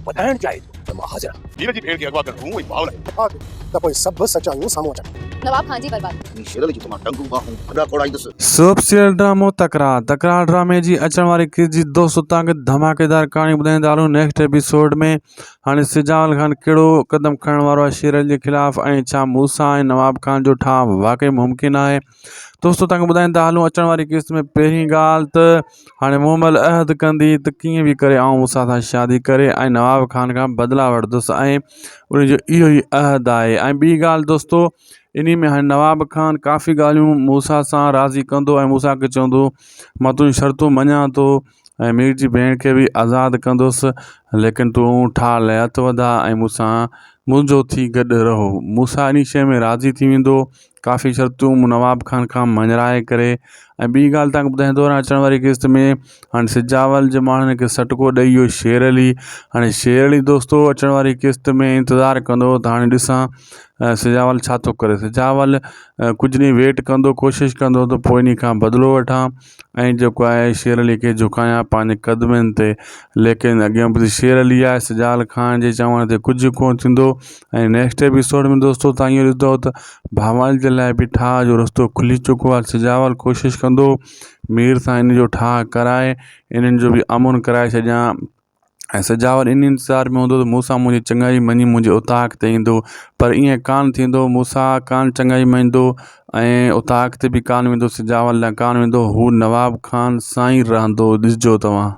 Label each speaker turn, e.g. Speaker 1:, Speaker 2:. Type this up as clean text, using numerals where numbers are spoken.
Speaker 1: ॿुधाइण चाहे थो त मां हाज़िर आहियां। वीर जी भेण खे अगवा करणु उहो ई भावना आहे त पोइ सभु सचायूं साम्हूं अचनि।
Speaker 2: नवाब खान जी बर्बादी
Speaker 1: शेरली जी तमामु टंगू बाहूं खॾा खोड़ाईंदुसि।
Speaker 3: सब सीरियल ड्रामो तकरार ड्रामे जी अचण वारी किस जी दोस्तों तव्हांखे धमाकेदार कहाणी ॿुधाईंदा हलूं नेक्स्ट एपिसोड में। हाणे सिजावल खान कहिड़ो क़दम खणण वारो आहे शेरल जे ख़िलाफ़ ऐं छा मूसा ऐं नवाब खान जो ठाह वाक़ई मुमकिन आहे। दोस्तों तव्हांखे ॿुधाईंदा हलूं अचण वारी किस्त में पहिरीं ॻाल्हि त हाणे मोमल अहद कंदी त कीअं बि करे आउं मूंसां सां शादी करे ऐं नवाब खान खां बदिला वठंदुसि ऐं उनजो इहो ई अहद आहे। ऐं ॿी ॻाल्हि दोस्तों इन में हाणे नवाब खान काफ़ी ॻाल्हियूं मूसा सां राज़ी कंदो ऐं मूसा खे चवंदो मां तुंहिंजी शर्तूं मञा थो ऐं मीर जी भेण खे बि आज़ादु कंदुसि लेकिन तूं ठाह लाइ हथ वधा ऐं मूंसां मुंहिंजो थी गॾु रहो। मूसा इन शइ में राज़ी थी वेंदो काफ़ी शर्तूं नवाब खान खां मञराए करे। ऐं ॿी ॻाल्हि तव्हांखे ॿुधाईंदो वञा अचण वारी किस्त में हाणे सिजावल जे माण्हुनि खे सटको ॾेई इहो शेरली हाणे शेरली दोस्तों अचण वारी किस्त में इंतज़ारु कंदो त हाणे ॾिसां सिजावल छा थो करे। सिजावल कुझु ॾींहुं वेट कंदो कोशिशि कंदो त पोइ इन खां बदिलो वठां ऐं जेको आहे शेरली खे झुकायां पंहिंजे क़दमनि ते लेकिन अॻियां बि शेरली आहे सिजावल खान जे चवण ते कुझु कोन थींदो। ऐं नेक्स्ट एपिसोड में दोस्तों तव्हां इहो ॾिसंदो त भावाल जे लाइ बि ठाह जो रस्तो खुली चुको आहे। सिजावल कोशिशि कंदो मीर सां इन जो ठाह कराए इन्हनि जो बि अमुन कराए छॾियां ऐं सिजावल इन इंतज़ार में हूंदो त मूसा मुंहिंजी चङाई मञी मुंहिंजे उताक ते ईंदो पर ईअं कान थींदो। मूसा कान चङाई मञंदो ऐं उताक ते बि कान वेंदो सिजावल लाइ कान वेंदो हू नवाब खान सां ई रहंदो ॾिसिजो तव्हां।